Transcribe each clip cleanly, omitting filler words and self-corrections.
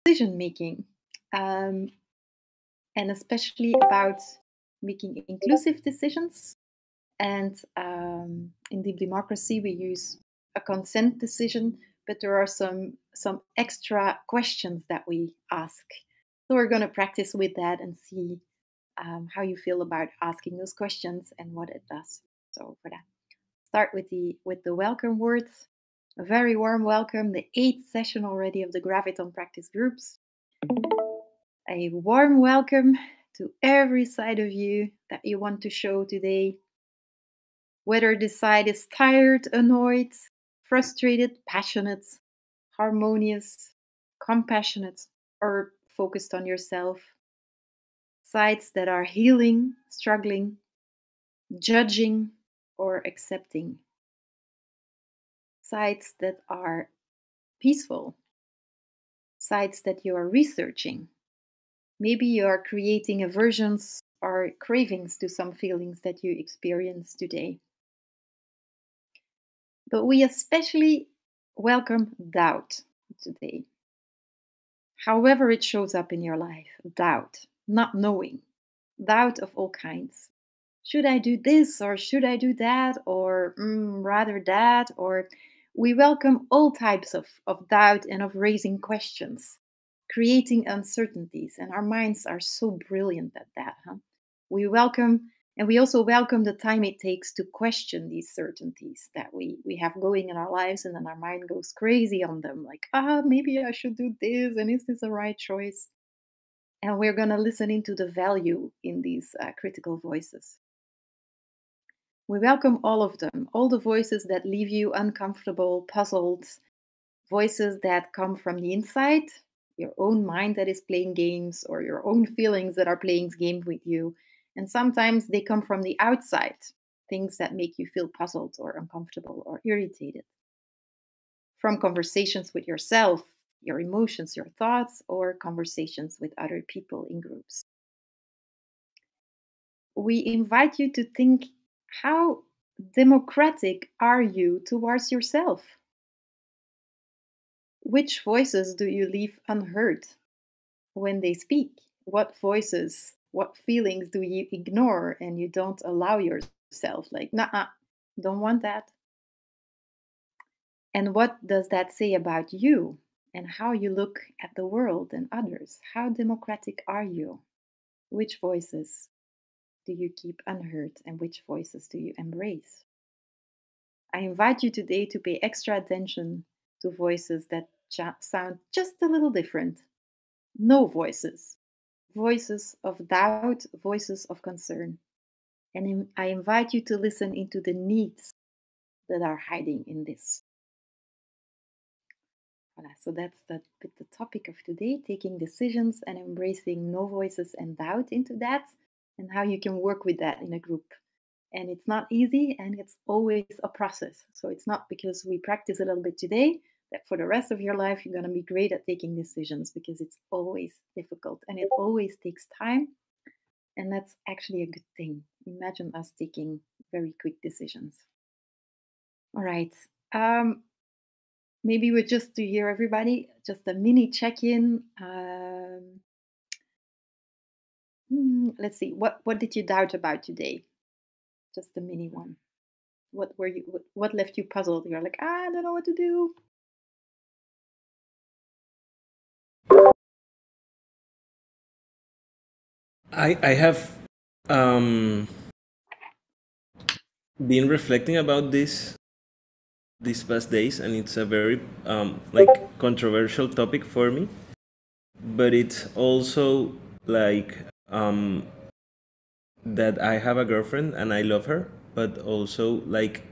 decision making, and especially about making inclusive decisions. And in deep democracy, we use a consent decision, but there are some extra questions that we ask. So we're going to practice with that and see how you feel about asking those questions and what it does. So for that, start with the welcome words. A very warm welcome, the 8th session already of the Graviton practice groups. A warm welcome to every side of you that you want to show today. Whether this side is tired, annoyed, frustrated, passionate, harmonious, compassionate, or focused on yourself. Sides that are healing, struggling, judging, or accepting. Sides that are peaceful. Sides that you are researching. Maybe you are creating aversions or cravings to some feelings that you experience today. But we especially welcome doubt today. However it shows up in your life, doubt, not knowing, doubt of all kinds. Should I do this or should I do that, or rather that? Or we welcome all types of doubt and of raising questions, creating uncertainties. And our minds are so brilliant at that. We welcome, and we also welcome the time it takes to question these certainties that we have going in our lives, and then our mind goes crazy on them, like, maybe I should do this, and is this the right choice? And we're going to listen into the value in these critical voices. We welcome all of them, all the voices that leave you uncomfortable, puzzled, voices that come from the inside, your own mind that is playing games, or your own feelings that are playing games with you. And sometimes they come from the outside, things that make you feel puzzled or uncomfortable or irritated. From conversations with yourself, your emotions, your thoughts, or conversations with other people in groups. We invite you to think, how democratic are you towards yourself? Which voices do you leave unheard when they speak? What voices, what feelings do you ignore and you don't allow yourself? Like, nah, don't want that. And what does that say about you and how you look at the world and others? How democratic are you? Which voices do you keep unheard and which voices do you embrace? I invite you today to pay extra attention to voices that sound just a little different. No voices. Voices of doubt, voices of concern. And I invite you to listen into the needs that are hiding in this. Voilà, so that's the topic of today, taking decisions and embracing no voices and doubt into that, and how you can work with that in a group. And it's not easy, and it's always a process. So it's not because we practice a little bit today that for the rest of your life you're going to be great at taking decisions, because it's always difficult and it always takes time. And that's actually a good thing. Imagine us taking very quick decisions. All right. Maybe we're just to hear everybody, just a mini check-in. Let's see. What did you doubt about today? Just a mini one. What left you puzzled? You're like, I don't know what to do. I have been reflecting about this these past days, and it's a very like controversial topic for me, but it's also like that I have a girlfriend and I love her, but also like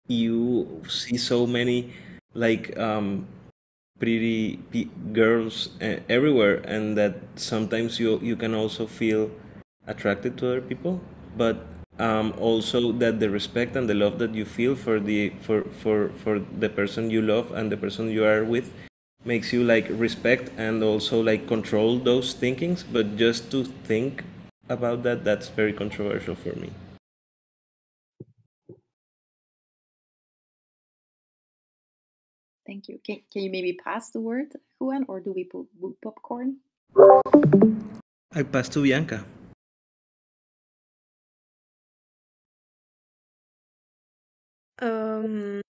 you see so many like pretty girls everywhere, and that sometimes you can also feel attracted to other people, but also that the respect and the love that you feel for the person you love and the person you are with makes you like respect and also like control those thinkings. But just to think about that, that's very controversial for me. Thank you. Can you maybe pass the word, Juan, or do we put popcorn? I pass to Bianca. Um,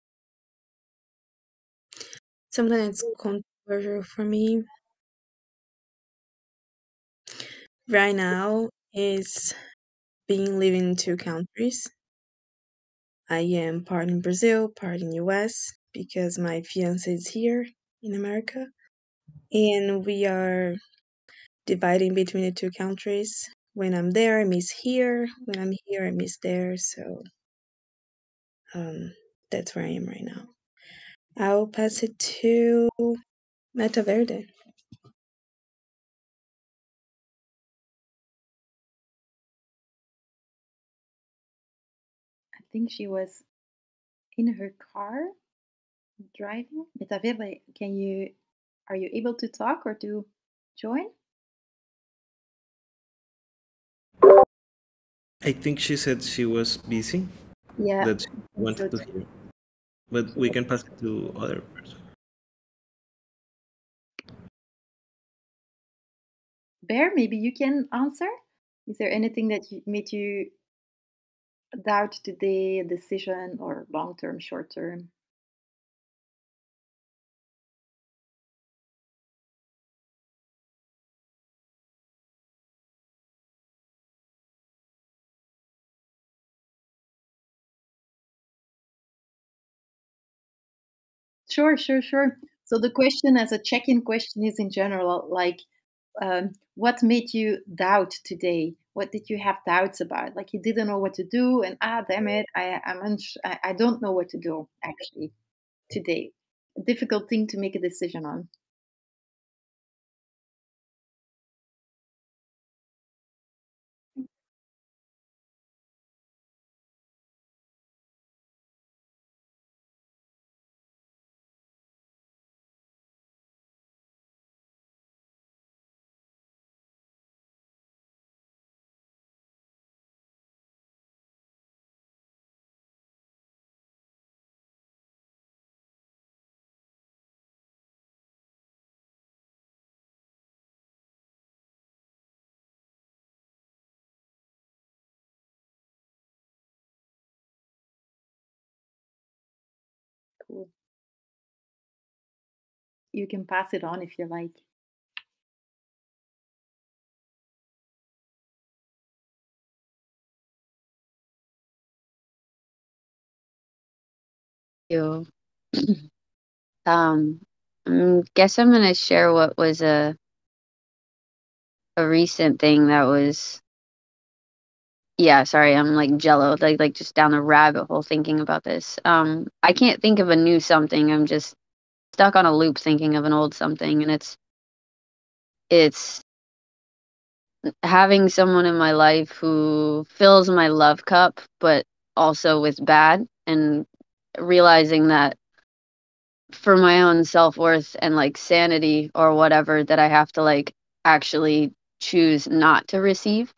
Something that's controversial for me right now is being living in two countries. I am part in Brazil, part in US because my fiance is here in America, and we are dividing between the two countries. When I'm there, I miss here. When I'm here, I miss there. So that's where I am right now. I'll pass it to Meta Verde. I think she was in her car driving. Metaverde, are you able to talk or to join? I think she said she was busy, Yeah, that she I think so wanted to too. hear. But we can pass it to other person. Bear, maybe you can answer. Is there anything that made you doubt today a decision or long term, short term? Sure, sure, sure. So the question as a check-in question is in general, like, what made you doubt today? What did you have doubts about? Like you didn't know what to do, and damn it, I don't know what to do actually today. A difficult thing to make a decision on. Cool. You can pass it on if you like. You. Guess I'm gonna share what was a recent thing that was. Yeah, sorry, I'm like jello, like just down the rabbit hole thinking about this. I can't think of a new something. I'm just stuck on a loop thinking of an old something, and it's having someone in my life who fills my love cup, but also with bad, and realizing that for my own self-worth and like sanity or whatever, that I have to like actually choose not to receive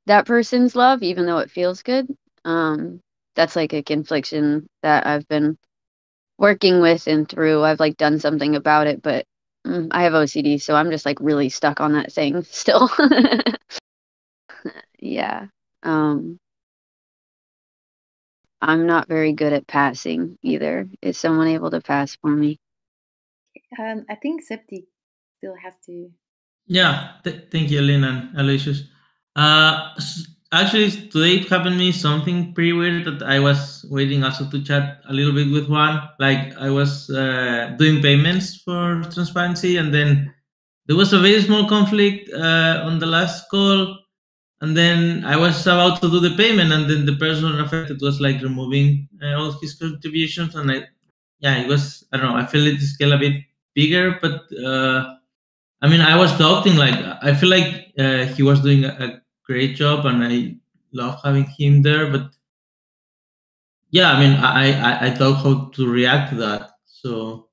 that person's love even though it feels good. That's like a confliction that I've been working with and through. I've like done something about it, but I have OCD, so I'm just like really stuck on that thing still. Yeah. um I'm not very good at passing either. Is someone able to pass for me? I think Septi still has to. Yeah, thank you, Lynn and Aloysius. Actually, today it happened to me something pretty weird that I was waiting also to chat a little bit with Juan. Like I was doing payments for transparency, and then there was a very small conflict on the last call, and then I was about to do the payment, and then the person affected was like removing all his contributions, and yeah, it was, I don't know. I feel it scale a bit bigger, but. I mean, I was doubting. Like, I feel like he was doing a great job, and I love having him there. But yeah, I mean, I thought how to react to that. So,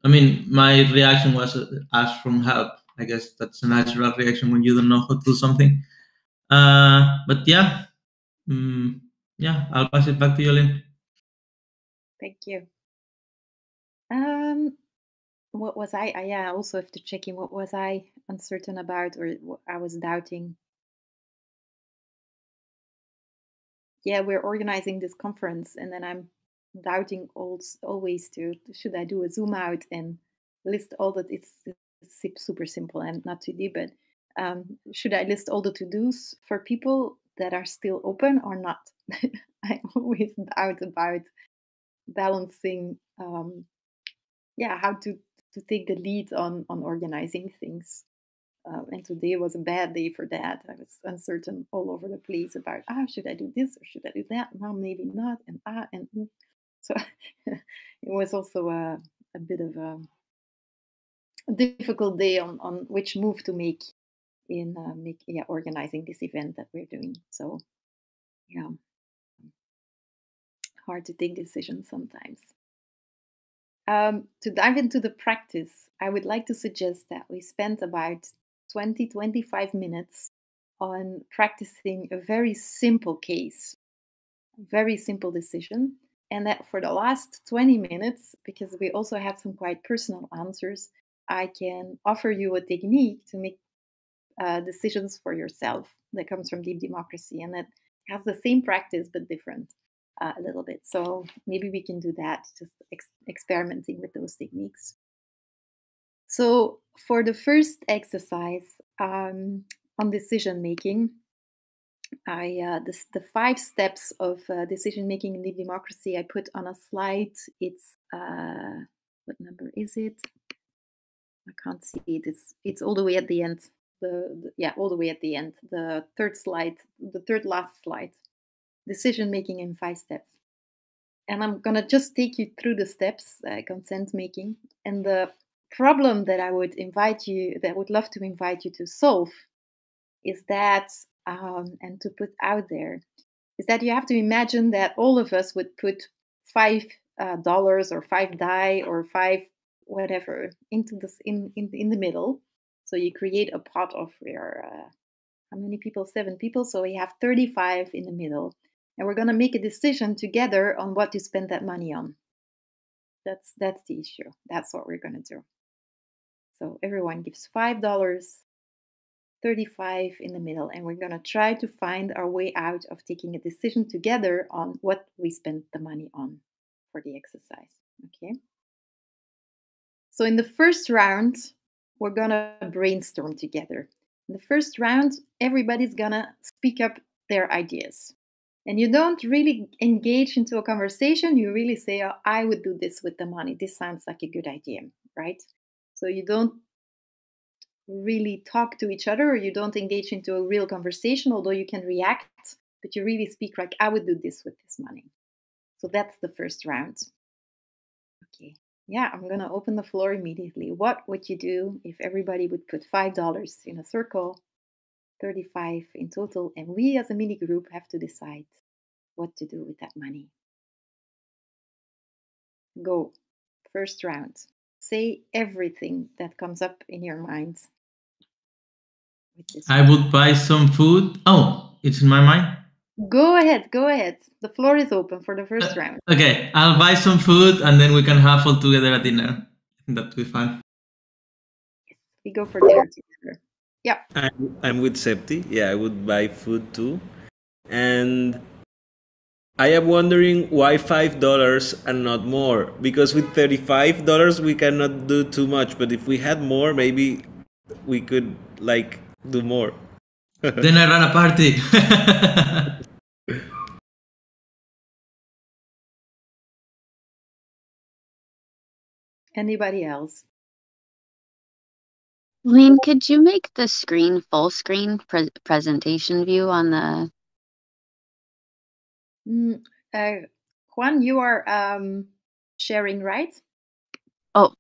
I mean, my reaction was ask from help. I guess that's a natural reaction when you don't know how to do something. But yeah, mm, yeah, I'll pass it back to you, Lynn. Thank you. What was I? Yeah, I also have to check in. What was I uncertain about, or what I was doubting? Yeah, we're organizing this conference, and then I'm doubting always to should I do a zoom out and list all that it's super simple and not too deep, but should I list all the to-dos for people that are still open or not? I always doubt about balancing how to take the lead on organizing things. And today was a bad day for that. I was uncertain all over the place about should I do this or should I do that? No, maybe not. And so it was also a bit of a difficult day on which move to make in organizing this event that we're doing. So yeah, hard to take decisions sometimes. To dive into the practice, I would like to suggest that we spend about 20-25 minutes on practicing a very simple case, a very simple decision. And that for the last 20 minutes, because we also had some quite personal answers, I can offer you a technique to make decisions for yourself that comes from deep democracy, and that has the same practice but different a little bit. So maybe we can do that, just experimenting with those techniques. So for the first exercise on decision making, the 5 steps of decision making in deep democracy I put on a slide. It's what number is it? I can't see it. It's all the way at the end. All the way at the end. The third slide, the third last slide. Decision making in 5 steps. And I'm gonna just take you through the steps, consent making, and the problem that I would love to invite you to solve is that, and to put out there, is that you have to imagine that all of us would put $5 or 5 DAI or 5 whatever into this in the middle. So you create a pot of how many people? 7 people. So we have 35 in the middle, and we're going to make a decision together on what to spend that money on. That's the issue. That's what we're going to do. So everyone gives $5, 35 in the middle, and we're going to try to find our way out of taking a decision together on what we spend the money on for the exercise. Okay. So in the first round, we're going to brainstorm together. In the first round, everybody's going to speak up their ideas. And you don't really engage into a conversation. You really say, oh, I would do this with the money. This sounds like a good idea, right? So you don't really talk to each other, or you don't engage into a real conversation, although you can react, but you really speak like, I would do this with this money. So that's the first round. Okay. Yeah, I'm going to open the floor immediately. What would you do if everybody would put $5 in a circle, 35 in total, and we as a mini group have to decide what to do with that money? Go. First round. Say everything that comes up in your mind. I would buy some food. Oh, it's in my mind? Go ahead. The floor is open for the first round. Okay, I'll buy some food and then we can have all together at dinner. That'll be fun. Yes, we go for dinner together. Yeah. I'm with Septi. Yeah, I would buy food too. And I am wondering why $5 and not more? Because with $35 we cannot do too much, but if we had more, maybe we could do more. Then I run a party. Anybody else? Lynn, could you make the screen full screen presentation view on the... Juan, you are sharing, right? Oh.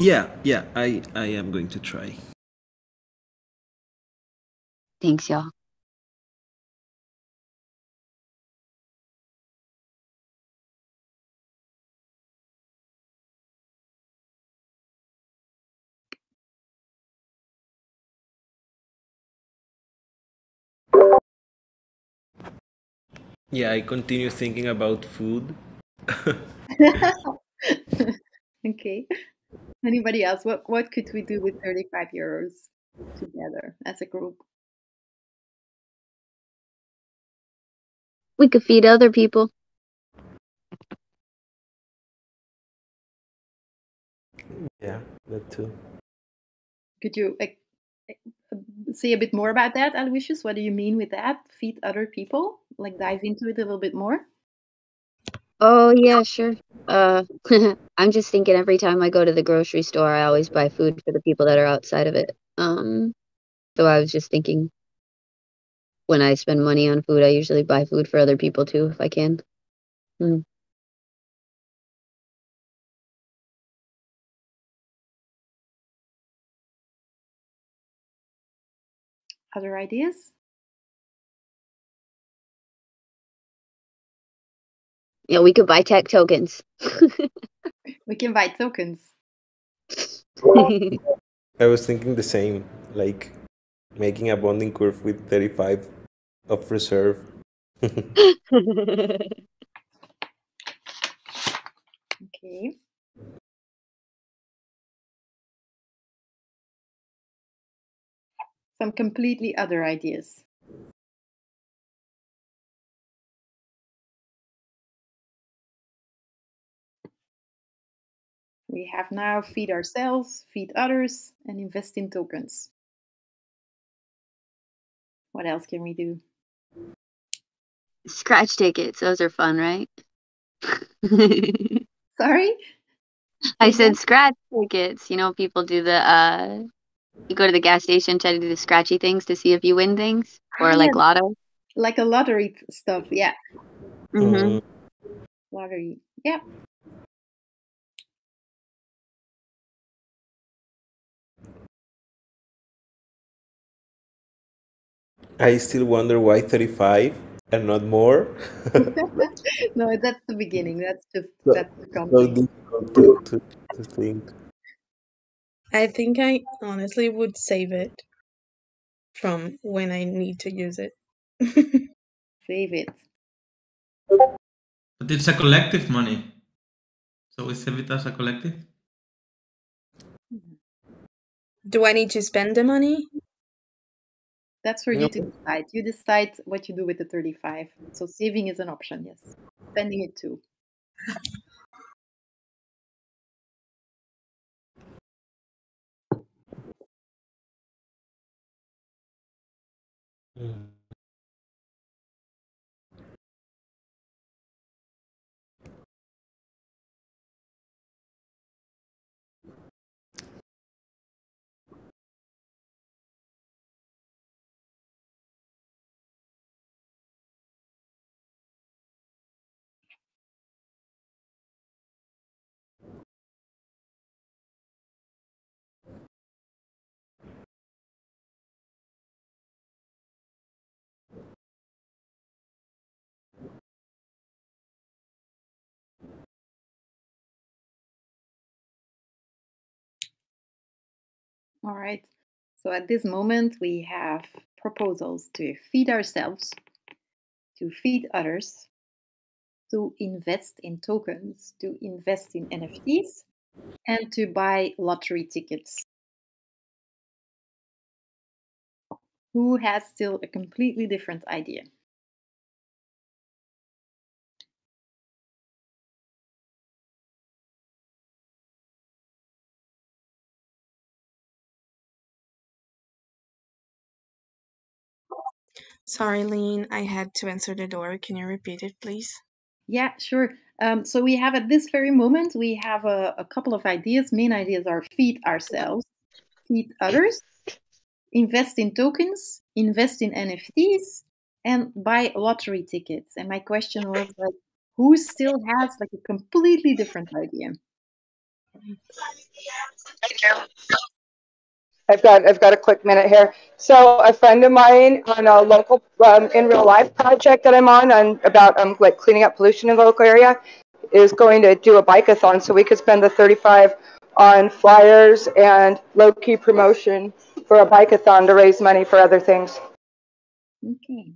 Yeah, I am going to try. Thanks, y'all. Yeah, I continue thinking about food. Okay. Anybody else? What could we do with 35 euros together as a group? We could feed other people. Yeah, that too. Could you say a bit more about that, Aloysius? What do you mean with that? Feed other people? Like dive into it a little bit more? Oh yeah, sure. I'm just thinking every time I go to the grocery store, I always buy food for the people that are outside of it. So I was just thinking when I spend money on food, I usually buy food for other people too, if I can. Other ideas? Yeah, we could buy tech tokens. We can buy tokens. I was thinking the same, like making a bonding curve with 35 of reserve. Okay. Some completely other ideas. We have now feed ourselves, feed others, and invest in tokens. What else can we do? Scratch tickets, those are fun, right? Sorry? I said scratch tickets. You know, people do the you go to the gas station, try to do the scratchy things to see if you win things, or like lotto. Like a lottery stuff, yeah. Mm-hmm. Lottery, yeah. I still wonder why 35 and not more. No, that's the beginning. That's so, the so concept. difficult to think. I think I honestly would save it from when I need to use it. Save it. But it's a collective money. So we save it as a collective? Do I need to spend the money? That's for you to decide. You decide what you do with the 35. So saving is an option, yes. Spending it too. All right. So at this moment, we have proposals to feed ourselves, to feed others, to invest in tokens, to invest in NFTs, and to buy lottery tickets. Who has still a completely different idea? Sorry, Lean, I had to answer the door. Can you repeat it, please? Yeah, sure. So we have at this very moment, we have a couple of ideas. Main ideas are feed ourselves, feed others, invest in tokens, invest in NFTs, and buy lottery tickets. And my question was like, who still has like a completely different idea? I've got a quick minute here. So a friend of mine on a local in real life project that I'm on about like cleaning up pollution in the local area is going to do a bike-a-thon, so we could spend the 35 on flyers and low-key promotion for a bike-a-thon to raise money for other things. Okay.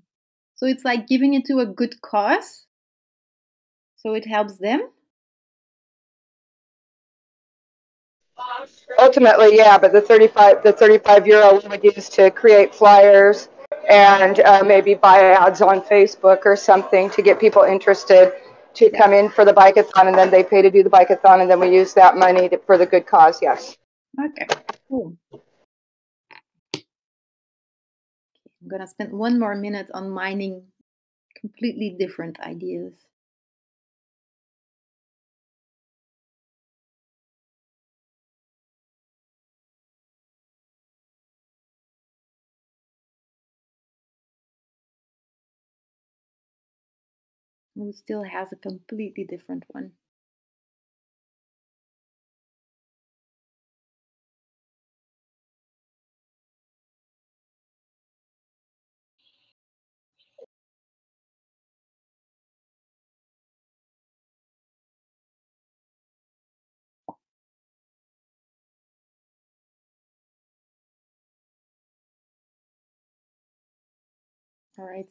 So it's like giving it to a good cause. So it helps them. Ultimately, yeah, but the 35 euro we would use to create flyers and maybe buy ads on Facebook or something to get people interested to come in for the bikeathon, and then they pay to do the bikeathon, and then we use that money for the good cause. Yes. Okay, cool. I'm gonna spend one more minute on mining completely different ideas. Who still has a completely different one. All right.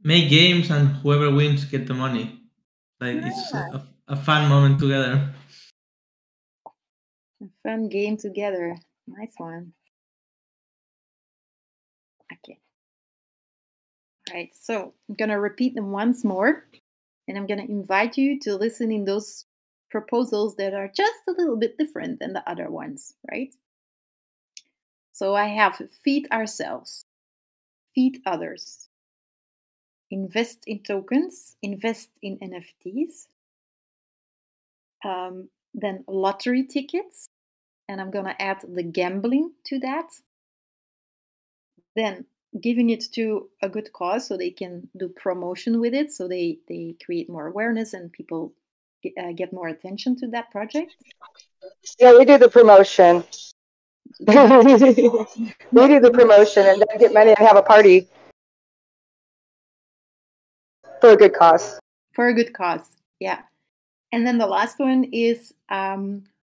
Make games and whoever wins get the money. Like it's a fun moment together. A fun game together. Nice one. Okay. All right. So I'm gonna repeat them once more, and I'm gonna invite you to listen in those proposals that are just a little bit different than the other ones, right? So I have feed ourselves, feed others, invest in tokens, invest in NFTs, then lottery tickets, and I'm gonna add the gambling to that. Then giving it to a good cause so they can do promotion with it, so they create more awareness and people get more attention to that project. Yeah, we do the promotion. We do the promotion and then get money and have a party for a good cause. For a good cause, yeah. And then the last one is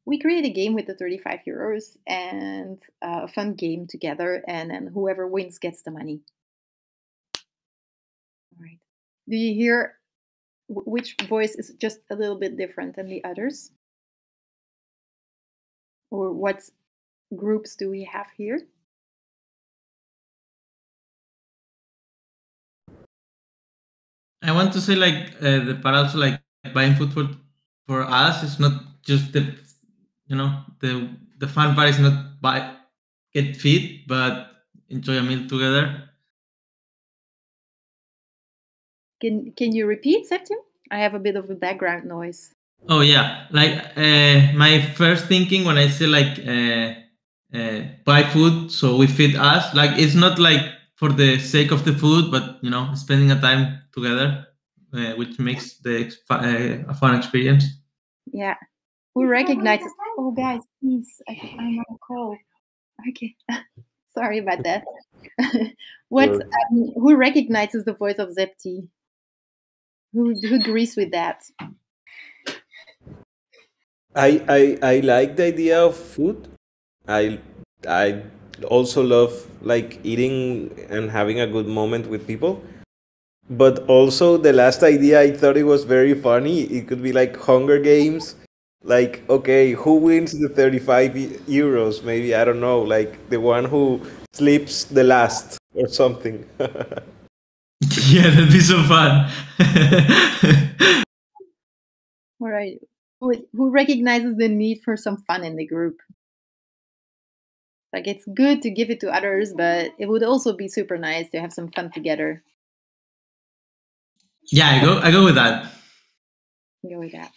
we create a game with the 35 euros and a fun game together, and then whoever wins gets the money. All right. Do you hear which voice is just a little bit different than the others? Or what groups do we have here? I want to say like the part also like buying food for us is not just the the fun part is not get fit but enjoy a meal together. Can you repeat, Septim? I have a bit of a background noise. Oh yeah, like my first thinking when I say like buy food so we feed us, like it's not like for the sake of the food, but spending a time together, which makes a fun experience. Yeah. Who recognizes? Oh, guys, please! I'm on a call. Okay, sorry about that. Who recognizes the voice of Zepti? Who agrees with that? I like the idea of food. I also love like eating and having a good moment with people. But also the last idea, I thought it was very funny. It could be like Hunger Games. Like, okay, who wins the 35 euros? Maybe, I don't know, like the one who sleeps the last or something. Yeah, that'd be so fun. All right. Who recognizes the need for some fun in the group? Like, it's good to give it to others, but it would also be super nice to have some fun together. Yeah, I go with that. Go with that.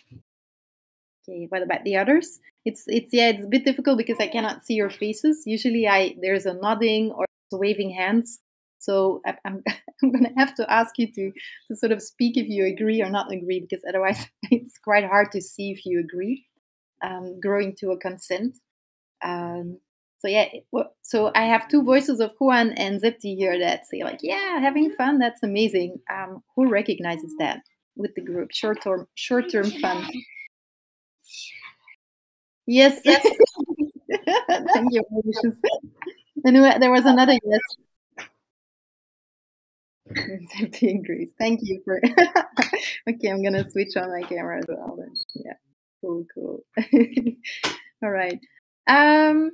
Okay, what about the others? It's a bit difficult because I cannot see your faces. Usually there's a nodding or waving hands. So I'm gonna have to ask you to sort of speak if you agree or not agree, because otherwise it's quite hard to see if you agree. Growing to a consent. So yeah, so I have two voices of Juan and Zepti here that say like, yeah, having fun, that's amazing. Who recognizes that with the group? Short-term fun. Yes. Thank you. And there was another yes. Zepti agrees. Thank you for. Okay, I'm gonna switch on my camera as well. Then. Yeah, cool. All right. Um,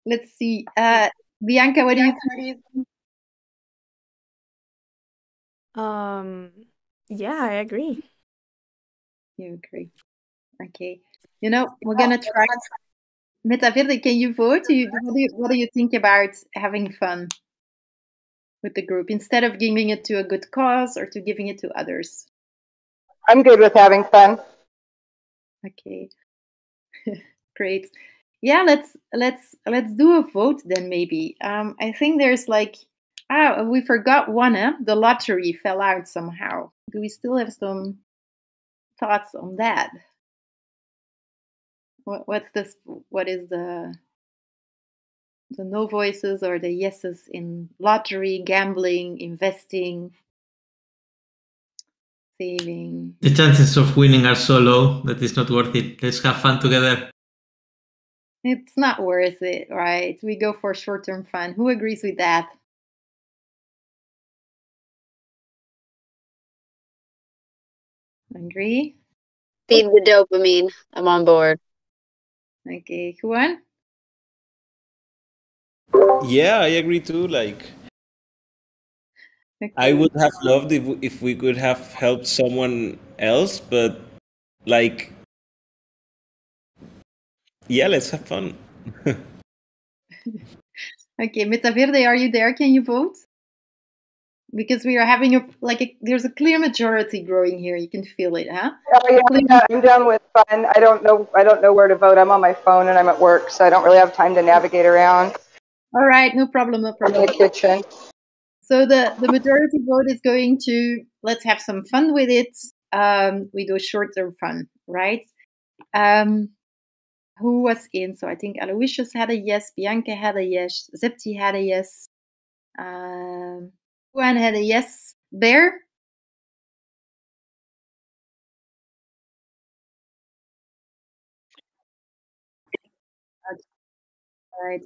let's see. Bianca, what do you think? Yeah, I agree. You agree. Okay. You know, we're gonna try. Metaverde, can you vote? What do you think about having fun with the group instead of giving it to a good cause or to giving it to others? I'm good with having fun. Okay. Great. Yeah, let's do a vote then maybe. I think there's like we forgot one, the lottery fell out somehow. Do we still have some thoughts on that? What's this? What is the no voices or the yeses in lottery, gambling, investing, saving? The chances of winning are so low that it's not worth it. Let's have fun together. It's not worth it, right? We go for short-term fun. Who agrees with that? Agree? Feed the dopamine. I'm on board. Okay, Juan? Yeah, I agree too. Like, I Okay. would have loved if we could have helped someone else, but like, yeah, let's have fun. Okay, Metaverde, are you there? Can you vote? Because we are having there's a clear majority growing here. You can feel it, huh? Oh yeah, I'm down with fun. I don't know where to vote. I'm on my phone and I'm at work, so I don't really have time to navigate around. All right, no problem, no I'm problem. in the kitchen. So the majority vote is going to let's have some fun with it. We go short-term fun, right? Who was in? So I think Aloysius had a yes, Bianca had a yes, Zepti had a yes, Juan had a yes. Bear? All right.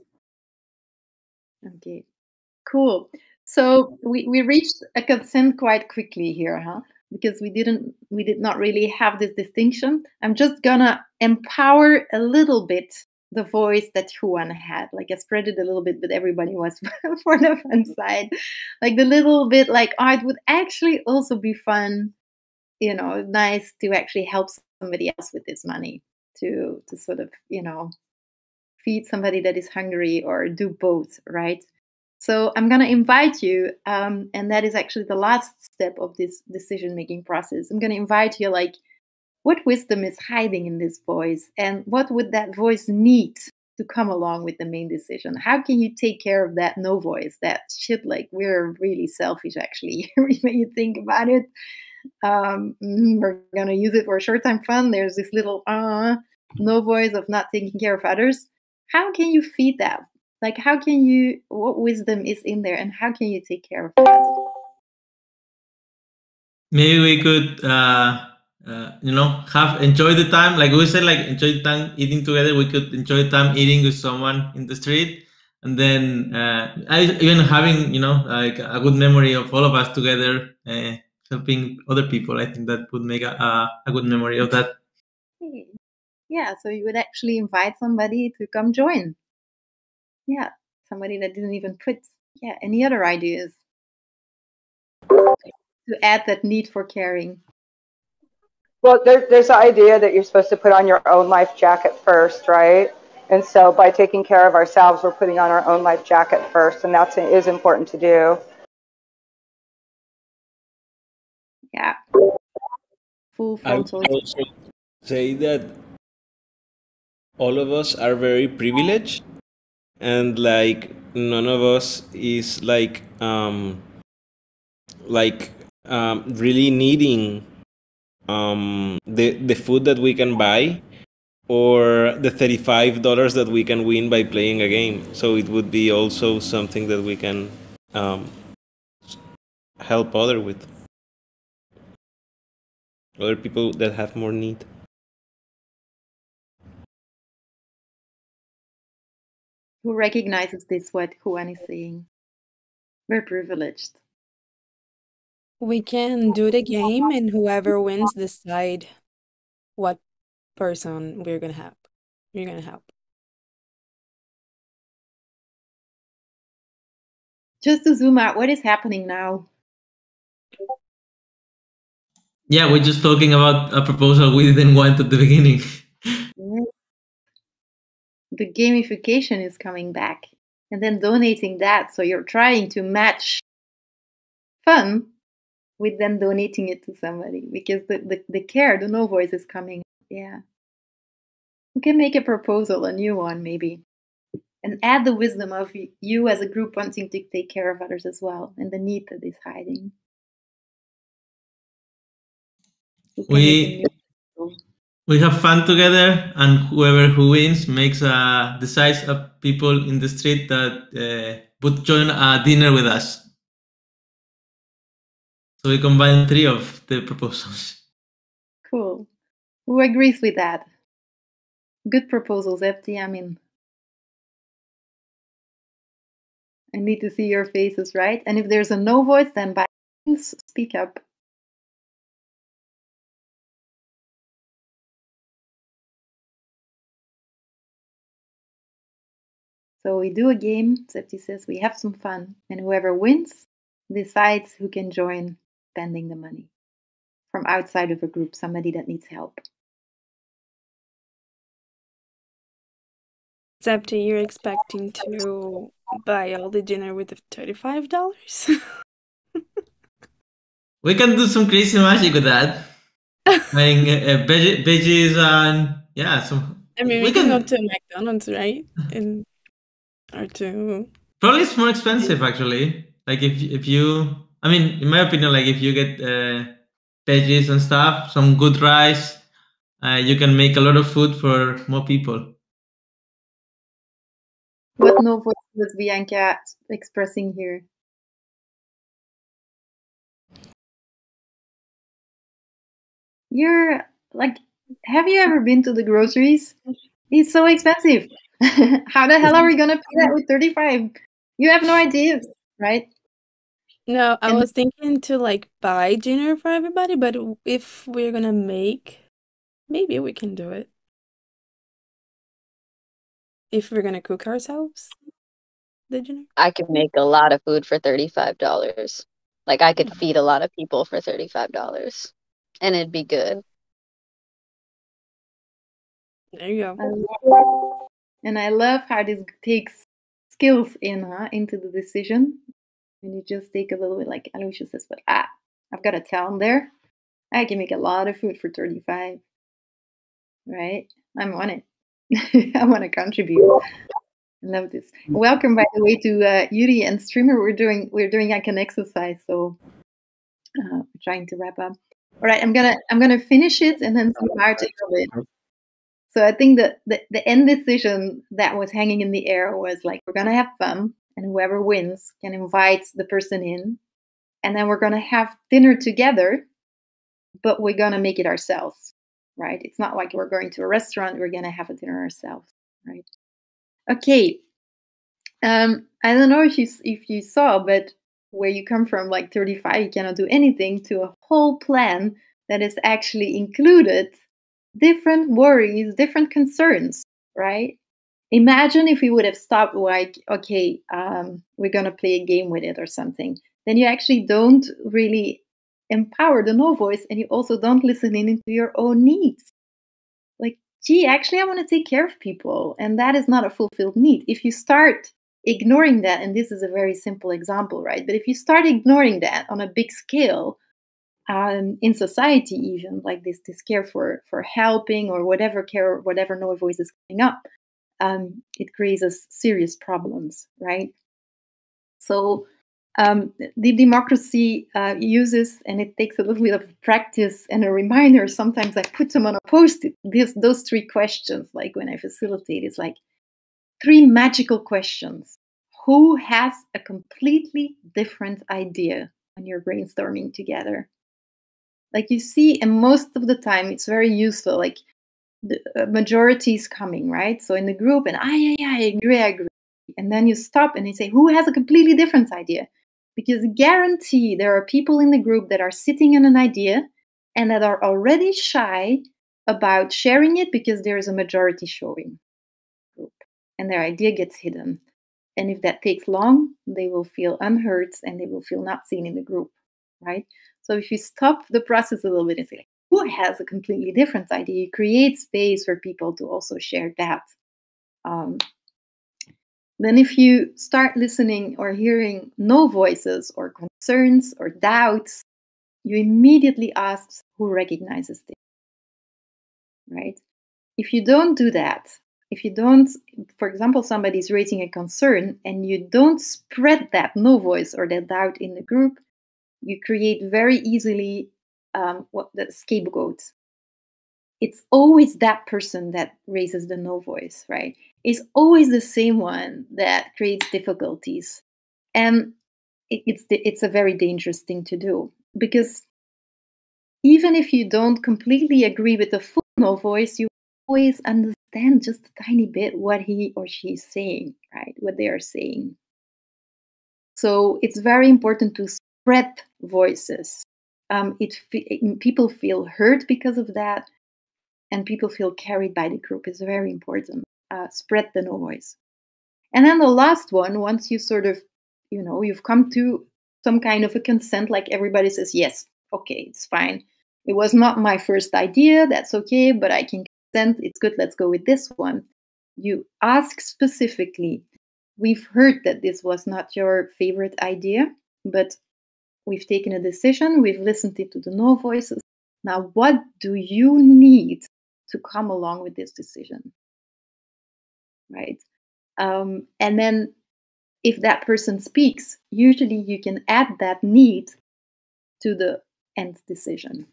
Okay. Cool. So we reached a consent quite quickly here, huh? Because we did not really have this distinction. I'm just gonna empower a little bit the voice that Juan had. Like I spread it a little bit, but everybody was for the fun side. Like the little bit like, oh, it would actually also be fun, nice to actually help somebody else with this money to sort of, feed somebody that is hungry or do both, right? So I'm going to invite you, and that is actually the last step of this decision-making process. I'm going to invite you, like, what wisdom is hiding in this voice, and what would that voice need to come along with the main decision? How can you take care of that no voice, that shit, like, we're really selfish, actually, when you think about it. We're going to use it for short-time fun. There's this little no voice of not taking care of others. How can you feed that? Like, what wisdom is in there, and how can you take care of that? Maybe we could, enjoy the time. Like we said, like enjoy the time eating together. We could enjoy the time eating with someone in the street, and then even having, like a good memory of all of us together, helping other people. I think that would make a good memory of that. Yeah, so you would actually invite somebody to come join. Yeah, somebody that didn't even put. Yeah, any other ideas to add that need for caring? Well, there's the idea that you're supposed to put on your own life jacket first, right? And so by taking care of ourselves, we're putting on our own life jacket first, and that is important to do. Yeah. Full I would frontal. also say that all of us are very privileged, and like none of us is really needing the food that we can buy or the $35 that we can win by playing a game. So it would be also something that we can help other people that have more need. Who recognizes this, what Juan is saying? We're privileged. We can do the game, and whoever wins decide what person we're gonna help. You're gonna help. just to zoom out, what is happening now? Yeah, we're just talking about a proposal we didn't want at the beginning. The gamification is coming back, and then donating that. So you're trying to match fun with then donating it to somebody, because the care, the no voice is coming. Yeah. We can make a proposal, a new one maybe, and add the wisdom of you as a group wanting to take care of others as well, and the need that is hiding. We have fun together, and who wins decides people in the street that would join a dinner with us. So we combine 3 of the proposals. Cool. Who agrees with that? Good proposals, FT. I mean, I need to see your faces, right? And if there's a no voice, then by all means, speak up. So we do a game, Septi says, we have some fun, and whoever wins decides who can join spending the money from outside of a group, somebody that needs help. Septi, you're expecting to buy all the dinner with the $35? We can do some crazy magic with that. Buying veggies and some. I mean, we can go to McDonald's, right? Or to. Probably it's more expensive actually. Like if you, I mean, in my opinion, like if you get veggies and stuff, some good rice, you can make a lot of food for more people. What no voice was Bianca expressing here? You're like, have you ever been to the groceries? It's so expensive. How the hell are we gonna pay that with 35? You have no idea, right? No, I was thinking to like buy dinner for everybody, but if we're gonna make, maybe we can do it. If we're gonna cook ourselves the dinner. I could make a lot of food for $35. Like I could feed a lot of people for $35, and it'd be good. There you go. And I love how this takes skills into the decision. And you just take a little bit, like Alicia says, but I've got a town there. I can make a lot of food for 35. Right? I'm on it. I want to contribute. I love this. Welcome, by the way, to Yuri and Streamer. We're doing like an exercise, so we're trying to wrap up. All right, I'm gonna finish it and then zoom out a little bit. So I think that the end decision that was hanging in the air was like, we're gonna have fun, and whoever wins can invite the person in, and then we're gonna have dinner together, but we're gonna make it ourselves, right? It's not like we're going to a restaurant, we're gonna have a dinner ourselves, right? Okay. I don't know if you saw, but where you come from, like 35, you cannot do anything, to a whole plan that is actually included different worries, different concerns, right? Imagine if we would have stopped like, okay, we're going to play a game with it or something. Then you actually don't really empower the no voice, and you also don't listen into your own needs. Like, gee, actually, I want to take care of people, and that is not a fulfilled need. If you start ignoring that, and this is a very simple example, right? But if you start ignoring that on a big scale, in society, even like this care for helping or whatever care, or whatever no voice is coming up, it creates us serious problems, right? So the democracy uses, and it takes a little bit of practice and a reminder. Sometimes I put them on a post-it. Those 3 questions, like when I facilitate, it's like 3 magical questions. Who has a completely different idea when you're brainstorming together? Like you see, and most of the time it's very useful, like the majority is coming, right? So in the group, and I agree. And then you stop and you say, who has a completely different idea? Because guarantee there are people in the group that are sitting on an idea and that are already shy about sharing it because there is a majority showing group and their idea gets hidden. And if that takes long, they will feel unheard and they will feel not seen in the group, right? So if you stop the process a little bit and say, who has a completely different idea, you create space for people to also share that. Then if you start listening or hearing no voices or concerns or doubts, you immediately ask who recognizes this, right? If you don't do that, if you don't, for example, somebody's raising a concern and you don't spread that no voice or that doubt in the group, you create very easily the scapegoat. It's always that person that raises the no voice, right? It's always the same one that creates difficulties. And it's a very dangerous thing to do, because even if you don't completely agree with the full no voice, you always understand just a tiny bit what he or she is saying, right? What they are saying. So it's very important to spread voices. People feel heard because of that, and people feel carried by the group. Is very important. Spread the no voice. And then the last one, once you sort of, you've come to some kind of a consent, like everybody says, yes, okay, it's fine. It was not my first idea. That's okay, but I can consent. It's good. Let's go with this one. You ask specifically, we've heard that this was not your favorite idea, but we've taken a decision. We've listened to the no voices. Now, what do you need to come along with this decision? Right? And then if that person speaks, usually you can add that need to the end decision.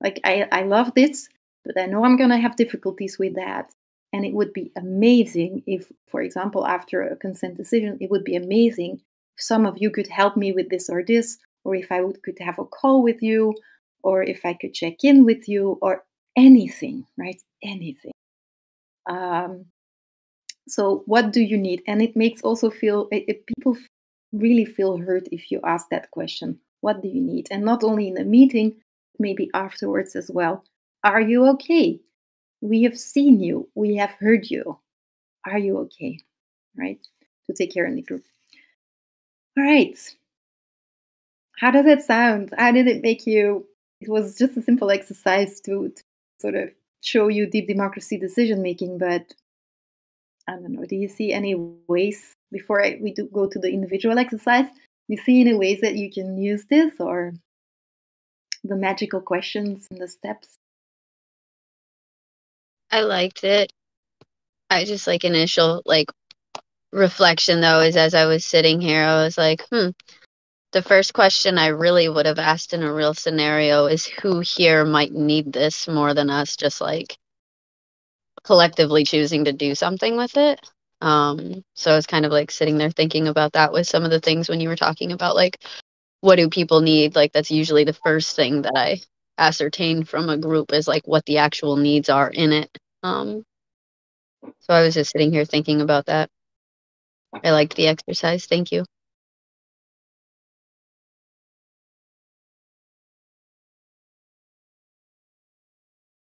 Like, I love this, but I know I'm going to have difficulties with that. And it would be amazing if, for example, after a consent decision, it would be amazing if some of you could help me with this or this, or if I could have a call with you, or if I could check in with you, or anything, right? Anything. So what do you need? And it makes also people really feel heard if you ask that question. What do you need? And not only in a meeting, maybe afterwards as well. Are you okay? We have seen you. We have heard you. Are you okay? Right? To take care in the group. All right. How does it sound? How did it make you? It was just a simple exercise to sort of show you deep democracy decision making, but I don't know. Do you see any ways, before we do go to the individual exercise, do you see any ways that you can use this, or the magical questions and the steps? I liked it. I just initial reflection though is, as I was sitting here, I was like, the first question I really would have asked in a real scenario is who here might need this more than us just collectively choosing to do something with it. So I was kind of sitting there thinking about that with some of the things when you were talking about what do people need? That's usually the first thing that I ascertain from a group is what the actual needs are in it. So I was just sitting here thinking about that. I liked the exercise. Thank you.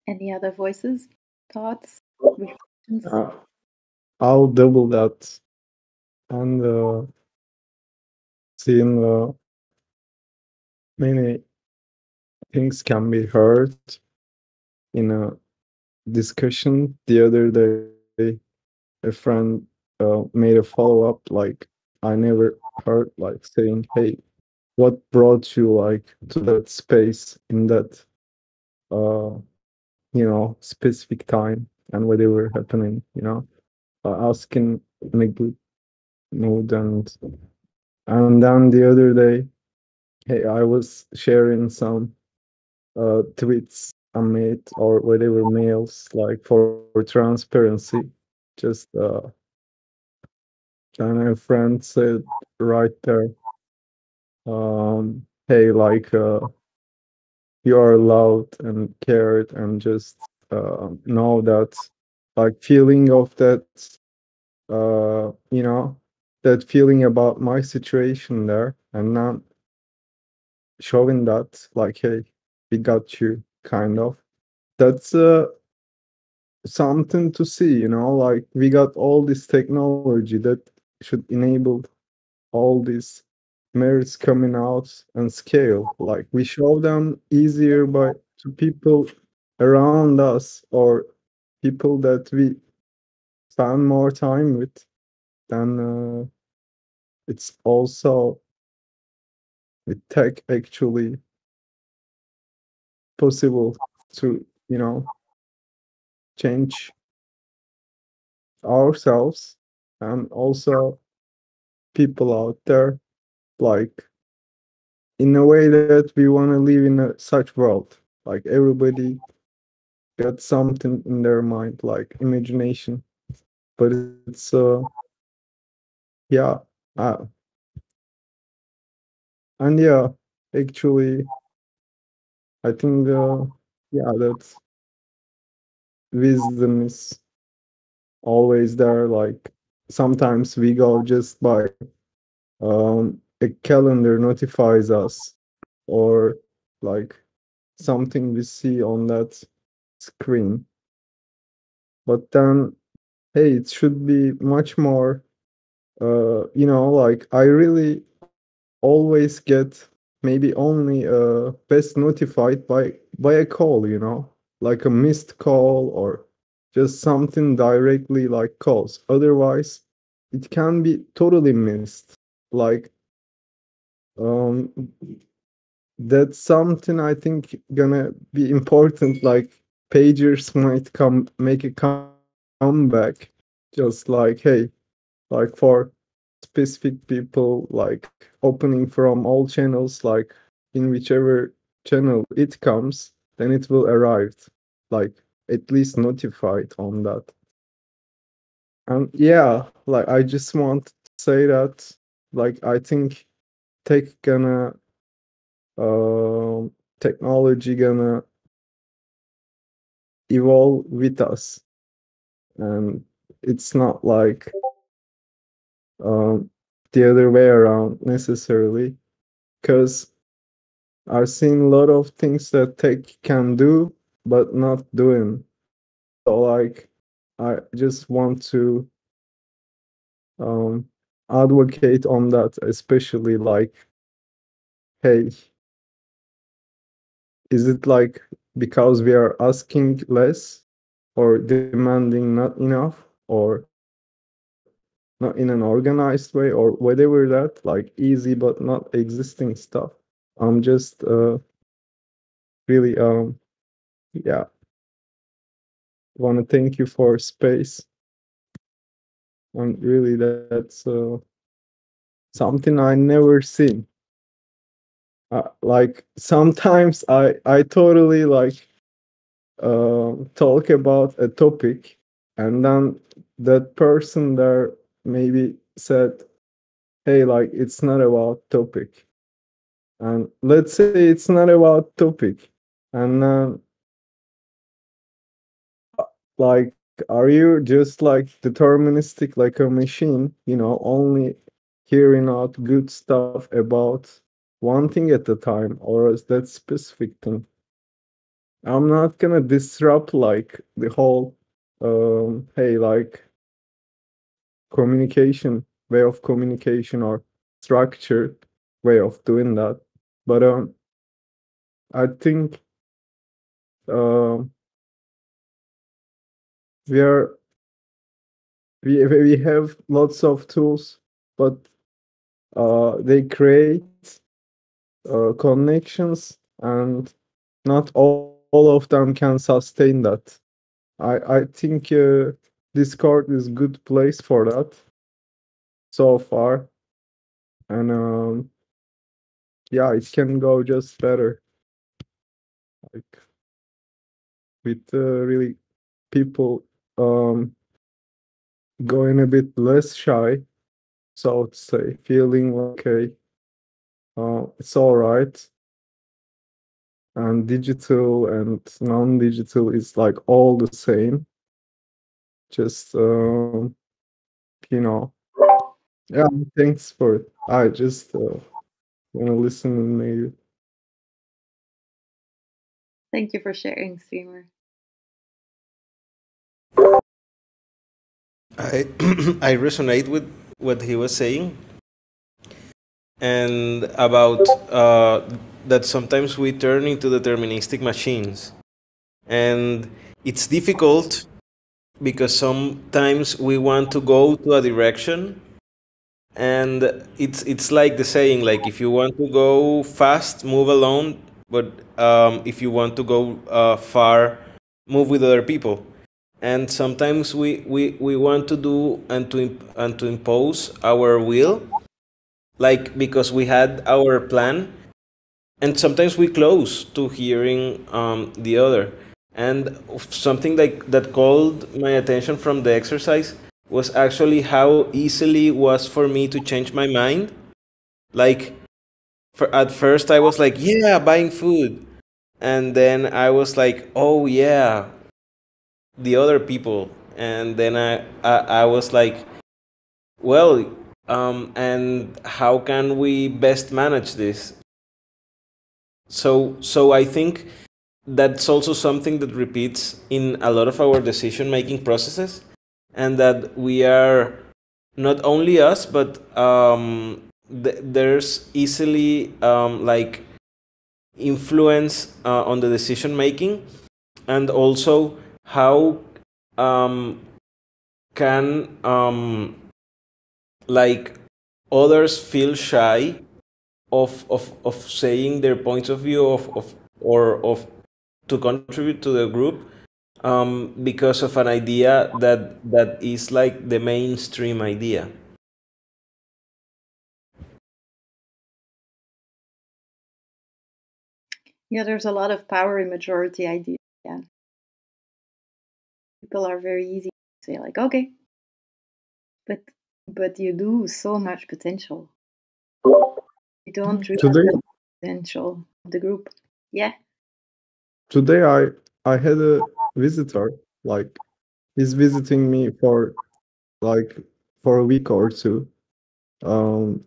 Any other voices, thoughts, reflections? I'll double that and seeing many things can be heard in a discussion. The other day, a friend made a follow up, I never heard saying, "Hey, what brought you to that space in that specific time and whatever happening, asking in a good mood." And then the other day, hey, I was sharing some tweets I made or whatever mails for transparency. Just and a friend said right there, hey, you are loved and cared, and just know that feeling of that that feeling about my situation there, and not showing that hey, we got you, kind of. That's something to see, we got all this technology that should enable all these merits coming out and scale. Like we show them easier by to people around us or people that we spend more time with, then it's also with tech actually possible to, change ourselves and also people out there, like in a way that we want to live in such world. Like everybody got something in their mind, like imagination. But it's yeah, uh, and yeah, actually, I think yeah, that wisdom is always there. Like sometimes we go just by a calendar notifies us, or like something we see on that screen. But then, hey, it should be much more. Like I really always get maybe only best notified by a call, like a missed call or just something directly like calls. Otherwise, it can be totally missed. Like um that's something I think gonna be important. Like pagers might come make a comeback, just like, hey, like for specific people, like opening from all channels, like in whichever channel it comes, then it will arrive, like at least notified on that. And yeah, like I just want to say that, like I think tech gonna technology gonna evolve with us, and it's not like um, the other way around necessarily, because I've seen a lot of things that tech can do but not doing. So like I just want to um, advocate on that, especially like, hey, is it like because we are asking less or demanding not enough or not in an organized way or whatever, that like easy but not existing stuff? I'm just really yeah, want to thank you for space, and really that's something I never seen. Like sometimes I totally like talk about a topic, and then that person there maybe said, hey, like it's not about topic, and let's say it's not about topic, and then like, are you just like deterministic like a machine, only hearing out good stuff about one thing at a time, or is that specific thing? I'm not gonna disrupt like the whole hey, like communication way of communication or structured way of doing that. But I think um we are we have lots of tools, but they create connections, and not all of them can sustain that. I think Discord is good place for that so far, and yeah, it can go just better, like with really people going a bit less shy, so to say, feeling like, okay, it's all right, and digital and non-digital is like all the same. Just you know, yeah. Thanks for it. I just want to listen and maybe. Thank you for sharing, streamer. I I resonate what he was saying, and about that sometimes we turn into deterministic machines, and it's difficult because sometimes we want to go to a direction, and it's like the saying, like, if you want to go fast, move alone, but if you want to go far, move with other people. And sometimes we want to do and to impose our will, like, because we had our plan, and sometimes we close to hearing the other. And something like that called my attention from the exercise was actually how easily it was for me to change my mind. Like, at first I was like, yeah, buying food, and then I was like, oh yeah, the other people, and then I was like, well, and how can we best manage this? So I think that's also something that repeats in a lot of our decision making processes, and that we are, not only us, but there's easily like influence on the decision making, and also how um, can like others feel shy of saying their points of view of or of to contribute to the group, because of an idea that is like the mainstream idea. Yeah, there's a lot of power in majority idea. Yeah. People are very easy to say like, okay, but you lose so much potential. You don't realize Today, the potential of the group. Yeah. today I had a visitor. Like, he's visiting me for like for a week or two. Um,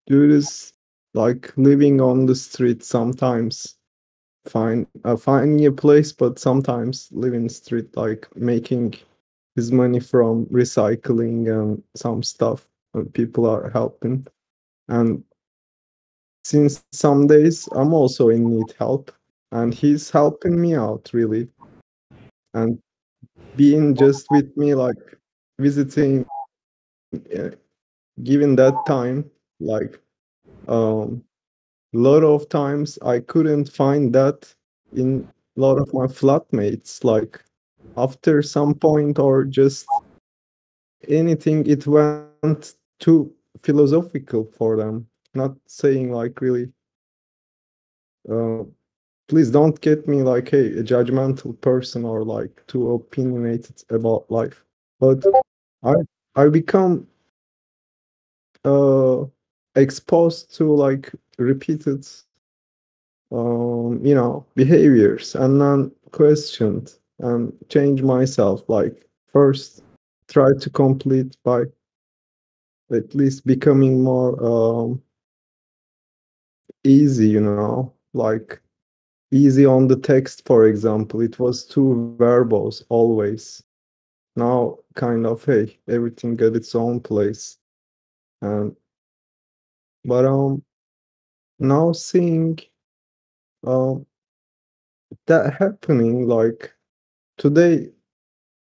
dude is like living on the street sometimes. Finding a place, but sometimes living in the street, like making his money from recycling and some stuff. And people are helping. And since some days I'm also in need help, and he's helping me out really, and being just with me, like visiting, given that time, like a lot of times I couldn't find that in a lot of my flatmates. Like, after some point, or just anything, it went too philosophical for them. Not saying like really, uh, please don't get me like, hey, a judgmental person or like too opinionated about life. But I I become uh exposed to like repeated behaviors, and then questioned and change myself. Like, first try to complete by at least becoming more easy, like easy on the text. For example, it was two verbose always. Now kind of, hey, everything got its own place. And but now seeing um that happening, like today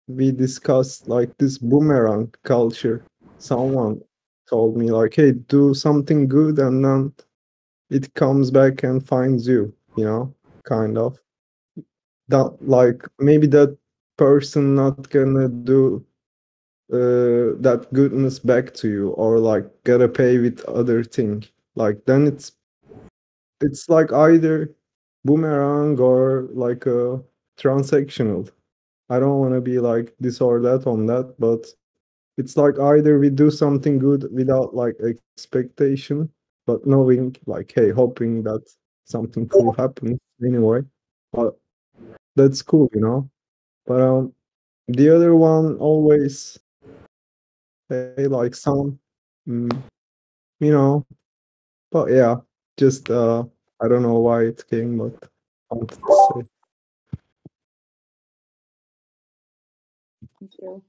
we discussed like this boomerang culture. Someone told me like, hey, do something good and then it comes back and finds you, kind of. That, like, maybe that person not gonna do that goodness back to you, or like gotta pay with other thing. Like, then it's like either boomerang or like a transactional. I don't want to be like this or that on that, but it's like either we do something good without like expectation, but knowing like, hey, hoping that something cool happens anyway. But that's cool, But the other one always, hey, like some, mm, you know. But yeah, just I don't know why it came, but I wanted to say. Thank you.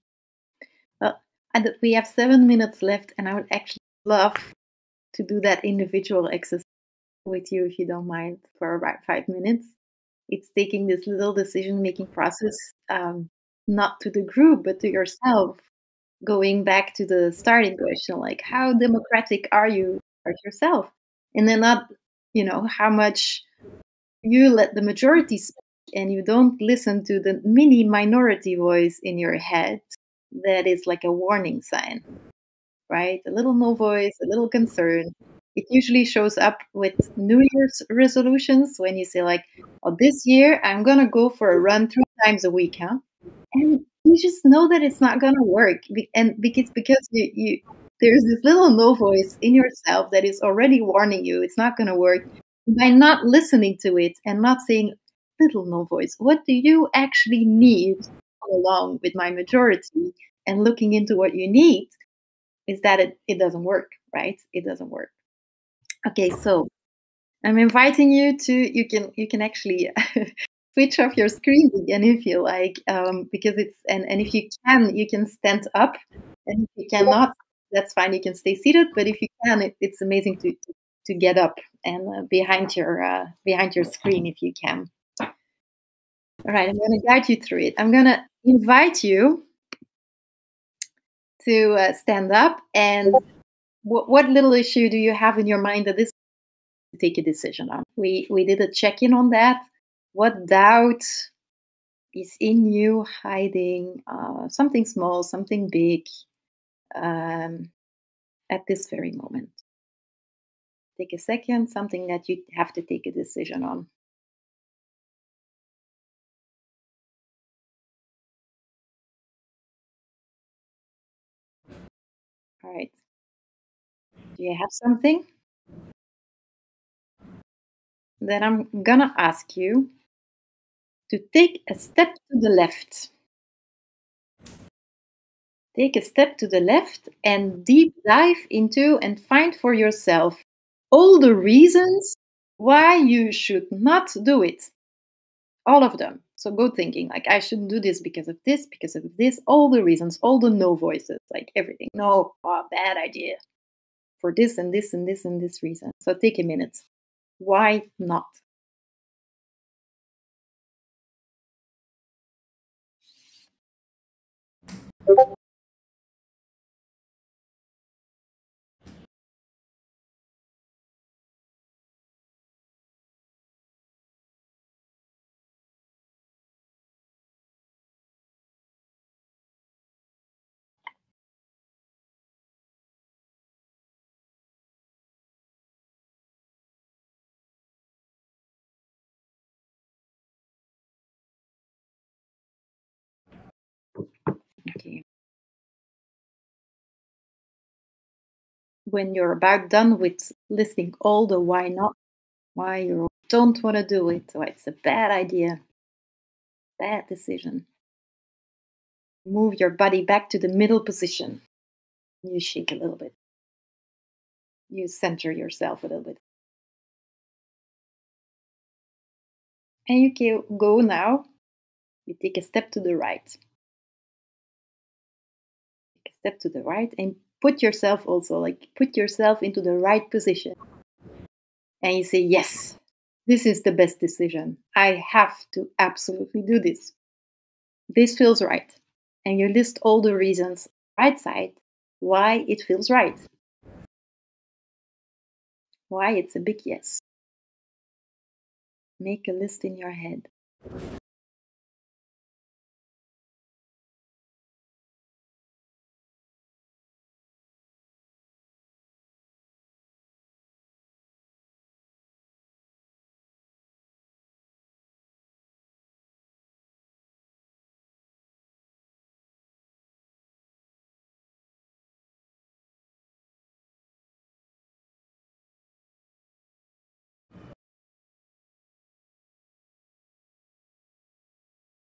Well, we have 7 minutes left, and I would actually love to do that individual exercise with you, if you don't mind, for about 5 minutes. It's taking this little decision-making process, not to the group, but to yourself, going back to the starting question, like, how democratic are you towards yourself? And then not, how much you let the majority speak and you don't listen to the mini minority voice in your head that is like a warning sign, right? A little no voice, a little concern. It usually shows up with New Year's resolutions when you say, like, oh, this year I'm going to go for a run 3 times a week, huh? And you just know that it's not going to work. And because you there's this little no voice in yourself that is already warning you it's not going to work. By not listening to it and not saying, little no voice, what do you actually need to go along with my majority, and looking into what you need, is that it doesn't work, right? It doesn't work. Okay, so I'm inviting you to, you can actually switch off your screen again if you like, because it's, and if you can stand up, and if you cannot, that's fine, you can stay seated, but if you can, it's amazing to get up and behind your screen if you can. All right, I'm going to guide you through it. I'm going to invite you to stand up, and what little issue do you have in your mind that this to take a decision on? We did a check-in on that. What doubt is in you hiding, something small, something big, at this very moment? Take a second, something that you have to take a decision on. All right. Do you have something? Then I'm gonna ask you to take a step to the left. Take a step to the left and deep dive into and find for yourself all the reasons why you should not do it. All of them. So go thinking, like, I shouldn't do this, because of this, all the reasons, all the no voices, like everything. No, bad idea. For this and this and this and this reason. So take a minute. Why not? Okay. When you're about done with listing all the why not, why you don't want to do it, why it's a bad idea, bad decision, move your body back to the middle position. You shake a little bit. You center yourself a little bit. And you can go now. You take a step to the right. Take a step to the right and put yourself into the right position. And you say, yes, this is the best decision. I have to absolutely do this. This feels right. And you list all the reasons, right side, why it feels right. Why it's a big yes. Make a list in your head.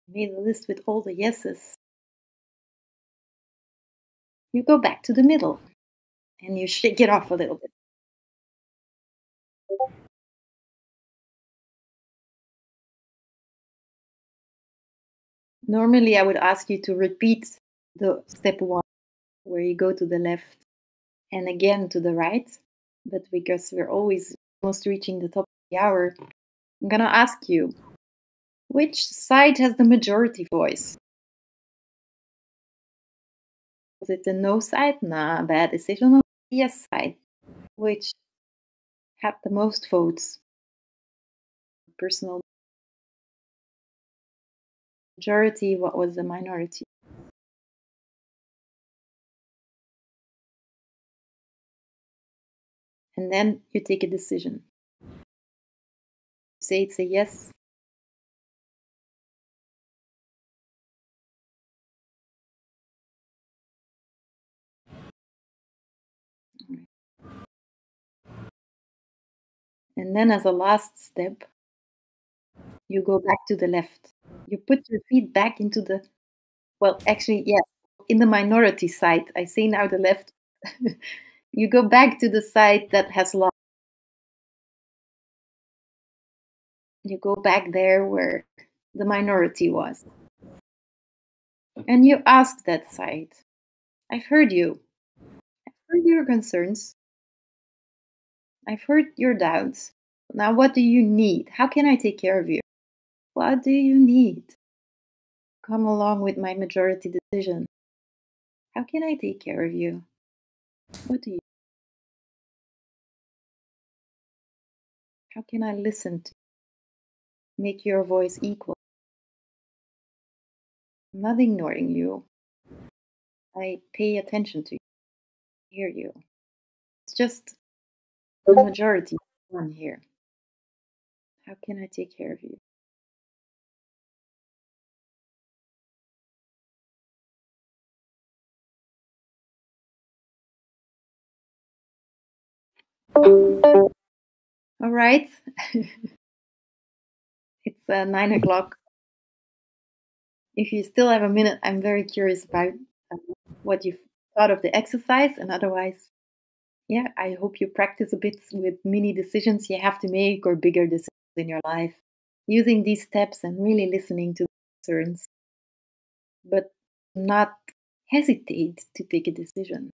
Made a list with all the yeses. You go back to the middle and you shake it off a little bit. Normally, I would ask you to repeat the step 1 where you go to the left and again to the right. But because we're always almost reaching the top of the hour, I'm going to ask you, which side has the majority voice? Was it the no side? Nah, bad decision. Or the yes side, which had the most votes? Personal majority, what was the minority? And then you take a decision. Say it's a yes. And then as a last step, you go back to the left. You put your feet back into the, well, actually, yes, in the minority side. I say now the left. You go back to the side that has lost. You go back there where the minority was. And you ask that side, I've heard you. I've heard your concerns. I've heard your doubts. Now, what do you need? How can I take care of you? What do you need? Come along with my majority decision. How can I take care of you? What do you? How can I listen to you? Make your voice equal? I'm not ignoring you. I pay attention to you. Hear you. It's just the majority one here. How can I take care of you? All right. It's 9 o'clock. If you still have a minute, I'm very curious about what you've thought of the exercise, and otherwise, yeah, I hope you practice a bit with mini decisions you have to make or bigger decisions in your life, using these steps and really listening to concerns, but not hesitate to take a decision.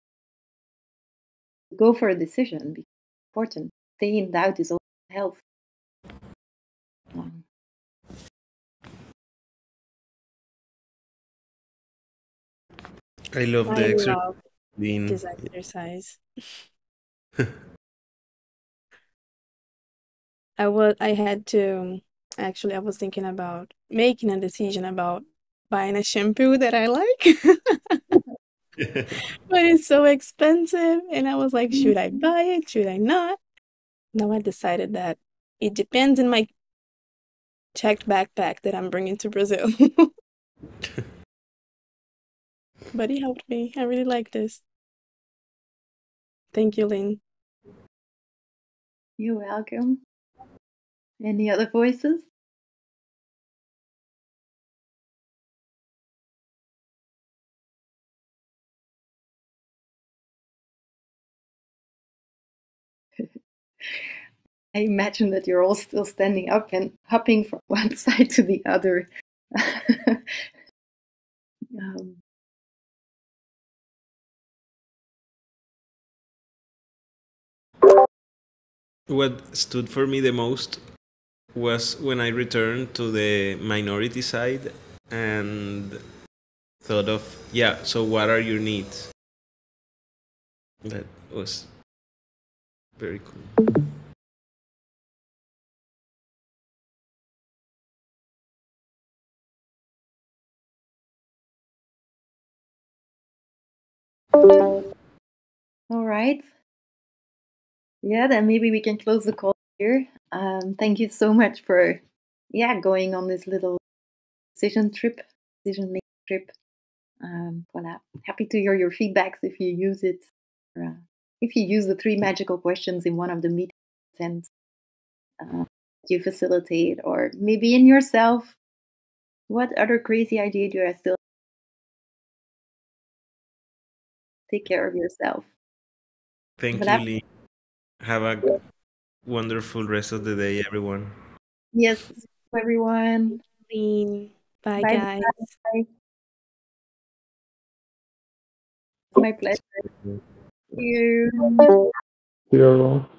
Go for a decision because it's important. Stay in doubt is also health. I love the exercise. This exercise. I was thinking about making a decision about buying a shampoo that I like. But it's so expensive, and I was like, should I buy it? Should I not? Now I decided that it depends on my checked backpack that I'm bringing to Brazil. But it helped me. I really like this. Thank you, Lynn. You're welcome. Any other voices? I imagine that you're all still standing up and hopping from one side to the other. What stood for me the most was when I returned to the minority side and thought of, yeah, so what are your needs? That was very cool. All right. Yeah, then maybe we can close the call here. Thank you so much for, going on this little decision-making trip. Voilà. Happy to hear your feedbacks if you use it. If you use the 3 magical questions in one of the meetings and you facilitate, or maybe in yourself, what other crazy idea do I still take care of yourself? Thank Voilà. you, Lee. Have a wonderful rest of the day, everyone. Yes, everyone. Bye, Bye, guys. bye. My pleasure. See Thank you. you all.